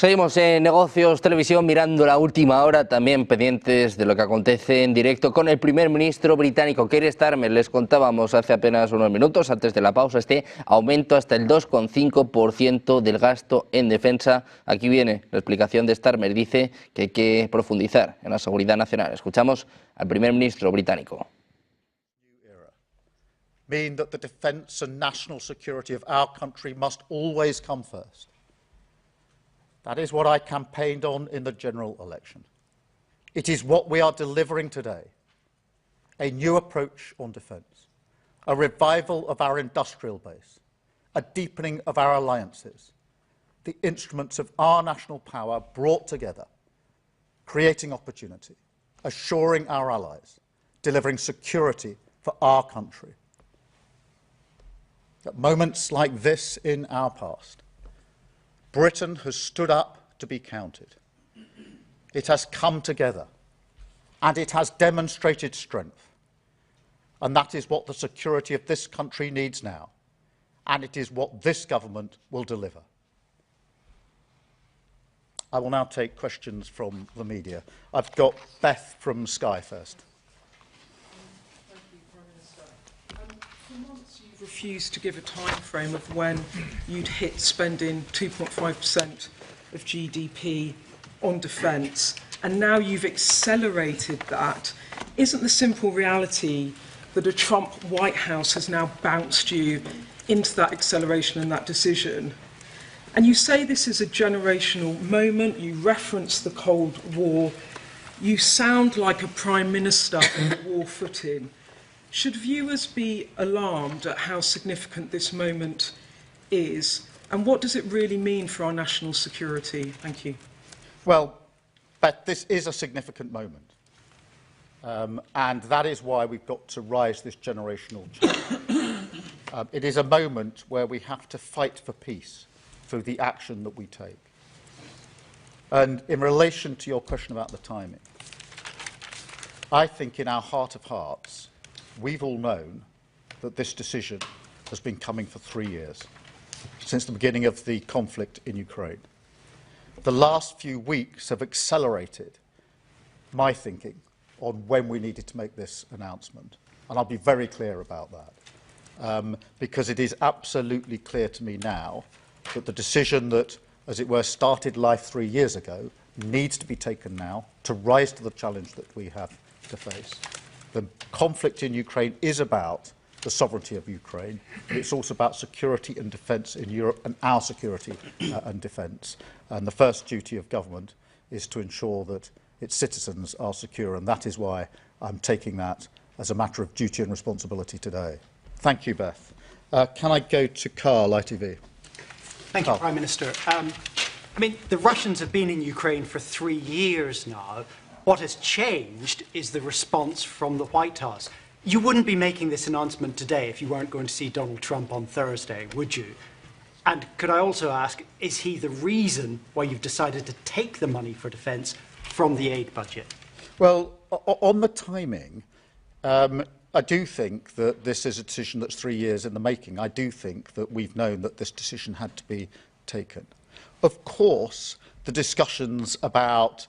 Seguimos en Negocios Televisión mirando la última hora, también pendientes de lo que acontece en directo con el primer ministro británico, Keir Starmer. Les contábamos hace apenas unos minutos, antes de la pausa, este aumento hasta el 2,5% del gasto en defensa. Aquí viene la explicación de Starmer. Dice que hay que profundizar en la seguridad nacional. Escuchamos al primer ministro británico. Mean that the defence and national security of our country must always come first. That is what I campaigned on in the general election. It is what we are delivering today. A new approach on defence, a revival of our industrial base, a deepening of our alliances, the instruments of our national power brought together, creating opportunity, assuring our allies, delivering security for our country. At moments like this in our past, Britain has stood up to be counted. It has come together, and it has demonstrated strength. And that is what the security of this country needs now, and it is what this government will deliver. I will now take questions from the media. I've got Beth from Sky first. Refused to give a time frame of when you'd hit spending 2.5% of GDP on defence, and now you've accelerated that. Isn't the simple reality that a Trump White House has now bounced you into that acceleration and that decision? And you say this is a generational moment, you reference the Cold War, you sound like a Prime Minister on the war footing. Should viewers be alarmed at how significant this moment is, and what does it really mean for our national security? Thank you. Well, Beth, this is a significant moment, and that is why we've got to rise this generational change. It is a moment where we have to fight for peace through the action that we take. And in relation to your question about the timing, I think in our heart of hearts, we've all known that this decision has been coming for 3 years, since the beginning of the conflict in Ukraine. The last few weeks have accelerated my thinking on when we needed to make this announcement. And I'll be very clear about that, because it is absolutely clear to me now that the decision that, as it were, started life 3 years ago needs to be taken now to rise to the challenge that we have to face. The conflict in Ukraine is about the sovereignty of Ukraine, but it's also about security and defence in Europe and our security and defence. And the first duty of government is to ensure that its citizens are secure, and that is why I'm taking that as a matter of duty and responsibility today. Thank you, Beth. Can I go to Carl, ITV? Thank you, Prime Minister. I mean, the Russians have been in Ukraine for 3 years now. What has changed is the response from the White House. You wouldn't be making this announcement today if you weren't going to see Donald Trump on Thursday, would you? And could I also ask, is he the reason why you've decided to take the money for defence from the aid budget? Well, on the timing, I do think that this is a decision that's 3 years in the making. I do think that we've known that this decision had to be taken. Of course, the discussions about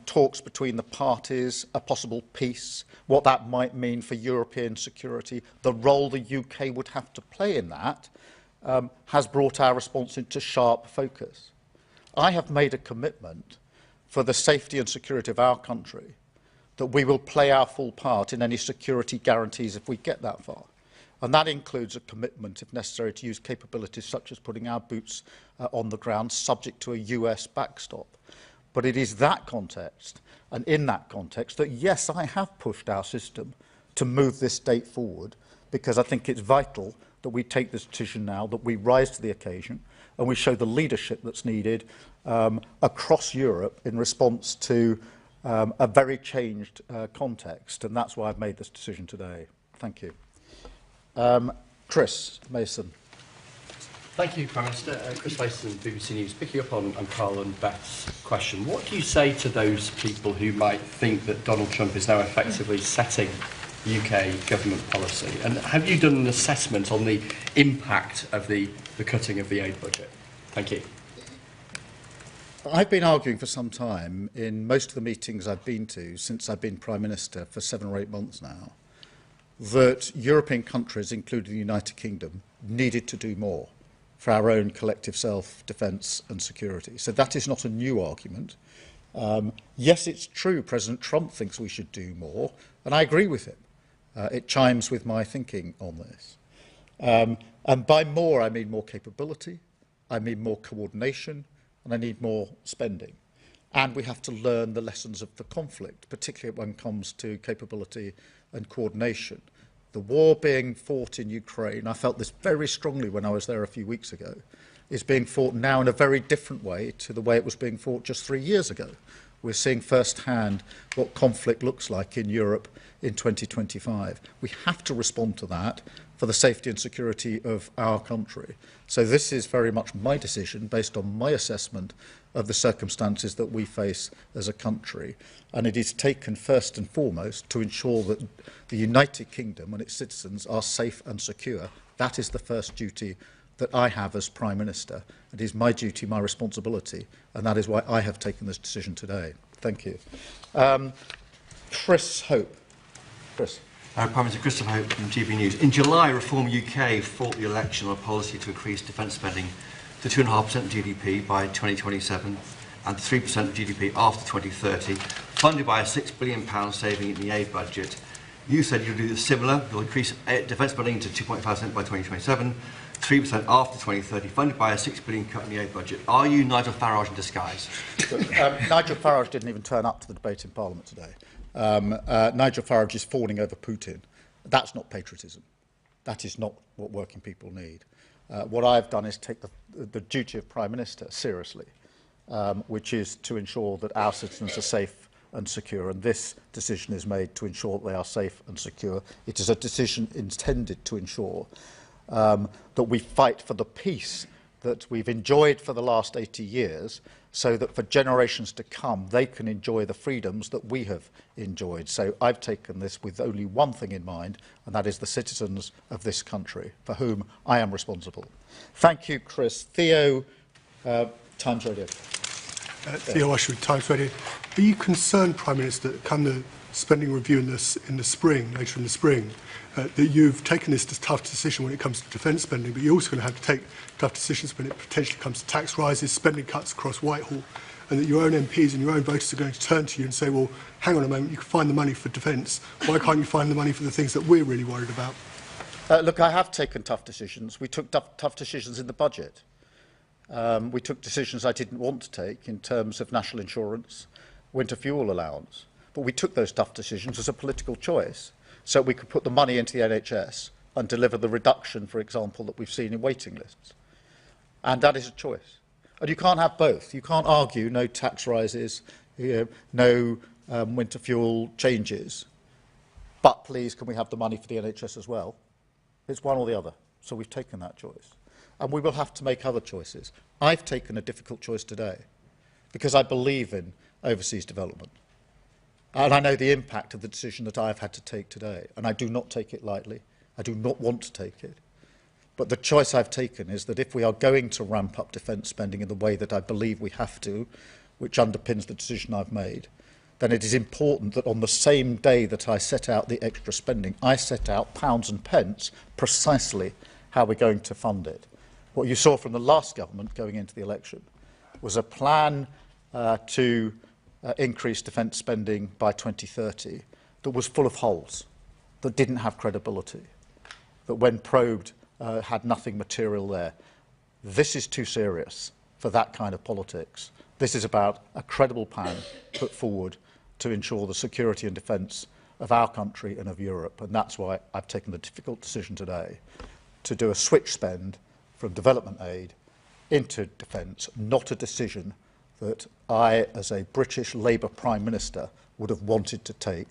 talks between the parties, a possible peace, what that might mean for European security, the role the UK would have to play in that, has brought our response into sharp focus. I have made a commitment for the safety and security of our country that we will play our full part in any security guarantees if we get that far. And that includes a commitment, if necessary, to use capabilities such as putting our boots on the ground, subject to a US backstop. But it is that context, and in that context, that yes, I have pushed our system to move this date forward, because I think it's vital that we take this decision now, that we rise to the occasion, and we show the leadership that's needed across Europe in response to a very changed context. And that's why I've made this decision today. Thank you. Chris Mason. Thank you, Prime Minister. Chris Mason, BBC News. Picking up on Carl and Beth's question, what do you say to those people who might think that Donald Trump is now effectively setting UK government policy? And have you done an assessment on the impact of the cutting of the aid budget? Thank you. I've been arguing for some time in most of the meetings I've been to since I've been Prime Minister for 7 or 8 months now, that European countries, including the United Kingdom, needed to do more for our own collective self-defence and security. So that is not a new argument. Yes, it's true President Trump thinks we should do more, and I agree with him. It chimes with my thinking on this. And by more, I mean more capability, I mean more coordination, and I need more spending. And we have to learn the lessons of the conflict, particularly when it comes to capability and coordination. The war being fought in Ukraine, I felt this very strongly when I was there a few weeks ago, is being fought now in a very different way to the way it was being fought just 3 years ago. We're seeing firsthand what conflict looks like in Europe in 2025. We have to respond to that for the safety and security of our country. So this is very much my decision based on my assessment of the circumstances that we face as a country. And it is taken first and foremost to ensure that the United Kingdom and its citizens are safe and secure. That is the first duty that I have as Prime Minister. It is my duty, my responsibility, and that is why I have taken this decision today. Thank you. Chris Hope. Chris. Prime Minister Christopher Hope from GB News. In July, Reform UK fought the election on a policy to increase defence spending to 2.5% of GDP by 2027 and 3% of GDP after 2030, funded by a £6 billion saving in the aid budget. You said you'll do similar. You'll increase defence spending to 2.5% by 2027, 3% after 2030, funded by a £6 billion cut in the aid budget. Are you Nigel Farage in disguise? Nigel Farage didn't even turn up to the debate in Parliament today. Nigel Farage is fawning over Putin. That's not patriotism. That is not what working people need. What I've done is take the duty of Prime Minister seriously, which is to ensure that our citizens are safe and secure, and this decision is made to ensure that they are safe and secure. It is a decision intended to ensure that we fight for the peace that we've enjoyed for the last 80 years, so that for generations to come they can enjoy the freedoms that we have enjoyed. So I've taken this with only one thing in mind, and that is the citizens of this country, for whom I am responsible. Thank you, Chris. Theo, Times Radio. Theo Usher, Times Radio. Are you concerned, Prime Minister, that come the spending review in the spring, later in the spring, that you've taken this tough decision when it comes to defence spending, but you're also going to have to take tough decisions when it potentially comes to tax rises, spending cuts across Whitehall, and that your own MPs and your own voters are going to turn to you and say, well, hang on a moment, you can find the money for defence. Why can't you find the money for the things that we're really worried about? Look, I have taken tough decisions. We took tough decisions in the budget. We took decisions I didn't want to take in terms of national insurance, winter fuel allowance. But we took those tough decisions as a political choice so we could put the money into the NHS and deliver the reduction, for example, that we've seen in waiting lists. And that is a choice. And you can't have both. You can't argue no tax rises, no winter fuel changes, but please can we have the money for the NHS as well? It's one or the other. So we've taken that choice. And we will have to make other choices. I've taken a difficult choice today because I believe in overseas development. And I know the impact of the decision that I've had to take today, and I do not take it lightly. I do not want to take it. But the choice I've taken is that if we are going to ramp up defence spending in the way that I believe we have to, which underpins the decision I've made, then it is important that on the same day that I set out the extra spending, I set out pounds and pence precisely how we're going to fund it. What you saw from the last government going into the election was a plan to increase defence spending by 2030 that was full of holes, that didn't have credibility, that when probed had nothing material there. This is too serious for that kind of politics. This is about a credible plan put forward to ensure the security and defence of our country and of Europe, and that's why I've taken the difficult decision today to do a switch spend from development aid into defence, not a decision that I, as a British Labour Prime Minister, would have wanted to take,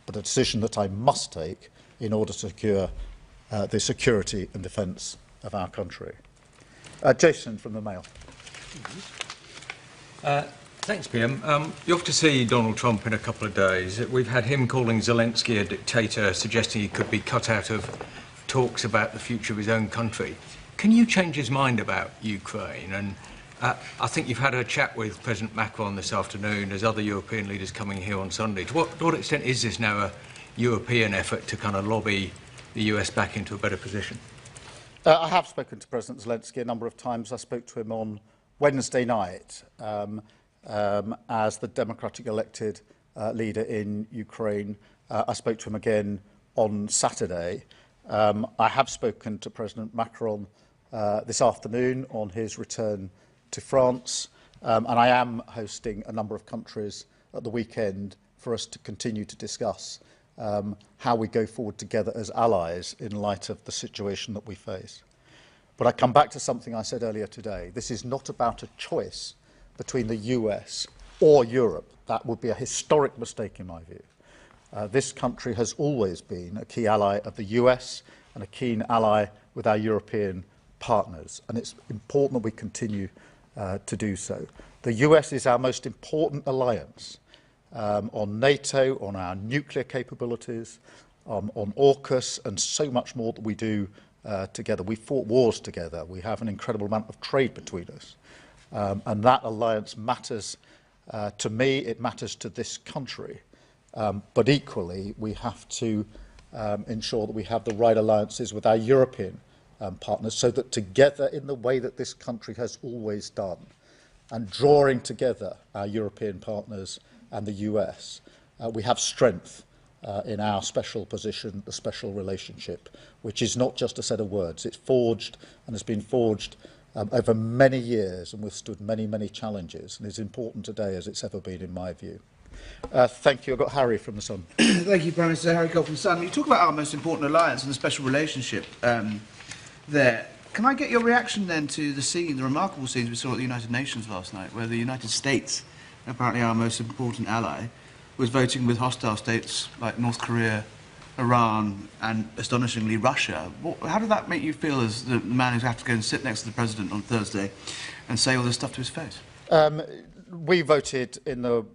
but a decision that I must take in order to secure the security and defence of our country. Jason from the Mail. Thanks, PM. You're off to see Donald Trump in a couple of days. We've had him calling Zelensky a dictator, suggesting he could be cut out of talks about the future of his own country. Can you change his mind about Ukraine? And I think you've had a chat with President Macron this afternoon. There's other European leaders coming here on Sunday. To what extent is this now a European effort to kind of lobby the US back into a better position? I have spoken to President Zelensky a number of times. I spoke to him on Wednesday night as the democratic elected leader in Ukraine. I spoke to him again on Saturday. I have spoken to President Macron this afternoon on his return to France, and I am hosting a number of countries at the weekend for us to continue to discuss how we go forward together as allies in light of the situation that we face. But I come back to something I said earlier today. This is not about a choice between the US or Europe. That would be a historic mistake in my view. This country has always been a key ally of the US and a keen ally with our European partners, and it's important that we continue to do so. The US is our most important alliance on NATO, on our nuclear capabilities, on AUKUS, and so much more that we do together. We fought wars together. We have an incredible amount of trade between us. And that alliance matters to me, it matters to this country. But equally, we have to ensure that we have the right alliances with our European partners so that together, in the way that this country has always done, and drawing together our European partners and the US, we have strength in our special position, the special relationship, which is not just a set of words. It's forged and has been forged over many years and withstood many, many challenges, and is important today as it's ever been, in my view. Thank you. I've got Harry from The Sun. Thank you, Prime Minister. Harry Cole from The Sun. You talk about our most important alliance and the special relationship there. Can I get your reaction then to the remarkable scenes we saw at the United Nations last night, where the United States, apparently our most important ally, was voting with hostile states like North Korea, Iran, and astonishingly Russia? How did that make you feel as the man who has to go and sit next to the president on Thursday and say all this stuff to his face? We voted in the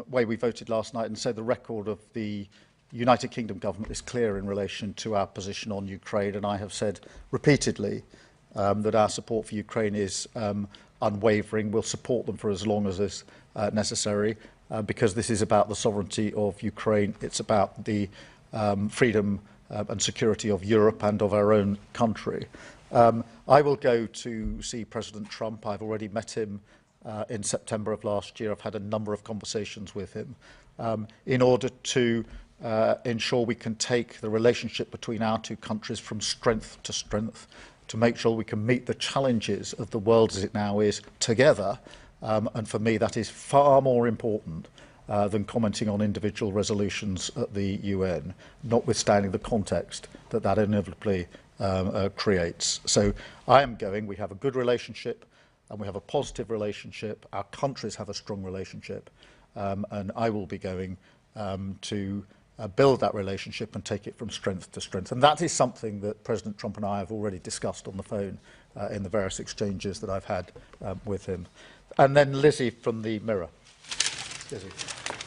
way we voted last night, and so the record of the United Kingdom government is clear in relation to our position on Ukraine, and I have said repeatedly that our support for Ukraine is unwavering. We'll support them for as long as is necessary, because this is about the sovereignty of Ukraine. It's about the freedom and security of Europe and of our own country. I will go to see President Trump. I've already met him in September of last year. I've had a number of conversations with him in order to ensure we can take the relationship between our two countries from strength to strength, to make sure we can meet the challenges of the world as it now is together. And for me, that is far more important than commenting on individual resolutions at the UN, notwithstanding the context that that inevitably creates. So I am going. We have a good relationship, and we have a positive relationship. Our countries have a strong relationship, and I will be going to build that relationship and take it from strength to strength. And that is something that President Trump and I have already discussed on the phone in the various exchanges that I've had with him. And then Lizzie from the Mirror. Lizzie.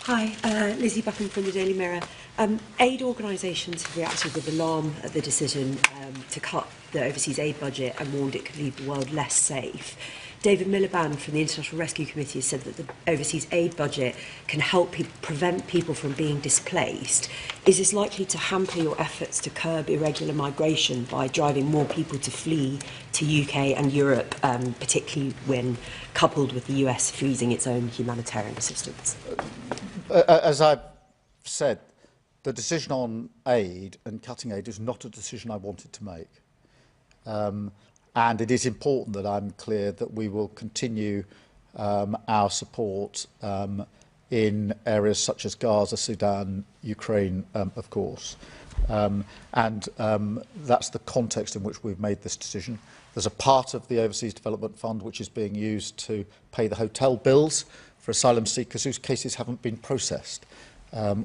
Hi, Lizzie Buchan from the Daily Mirror. Aid organisations have reacted with alarm at the decision to cut the overseas aid budget and warned it could leave the world less safe. David Miliband from the International Rescue Committee has said that the overseas aid budget can help prevent people from being displaced. Is this likely to hamper your efforts to curb irregular migration by driving more people to flee to UK and Europe, particularly when coupled with the US freezing its own humanitarian assistance? As I've said, the decision on aid and cutting aid is not a decision I wanted to make. And it is important that I'm clear that we will continue our support in areas such as Gaza, Sudan, Ukraine, of course. And that's the context in which we've made this decision. There's a part of the Overseas Development Fund which is being used to pay the hotel bills for asylum seekers whose cases haven't been processed.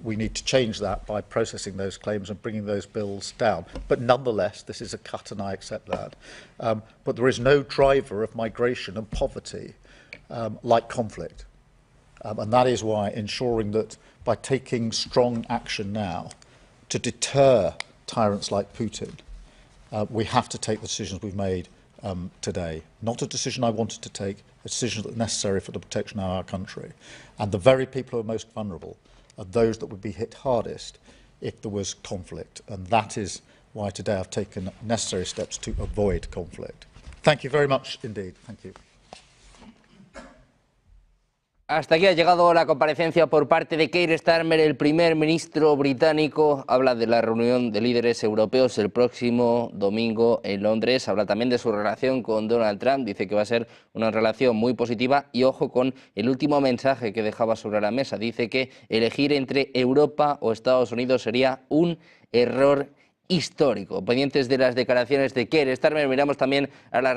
We need to change that by processing those claims and bringing those bills down. But nonetheless, this is a cut, and I accept that. But there is no driver of migration and poverty like conflict. And that is why ensuring that by taking strong action now to deter tyrants like Putin, we have to take the decisions we've made today. Not a decision I wanted to take, a decision that's necessary for the protection of our country. And the very people who are most vulnerable are those that would be hit hardest if there was conflict. And that is why today I've taken necessary steps to avoid conflict. Thank you very much indeed. Thank you. Hasta aquí ha llegado la comparecencia por parte de Keir Starmer, el primer ministro británico. Habla de la reunión de líderes europeos el próximo domingo en Londres. Habla también de su relación con Donald Trump. Dice que va a ser una relación muy positiva. Y ojo con el último mensaje que dejaba sobre la mesa. Dice que elegir entre Europa o Estados Unidos sería un error histórico. Pendientes de las declaraciones de Keir Starmer, miramos también a la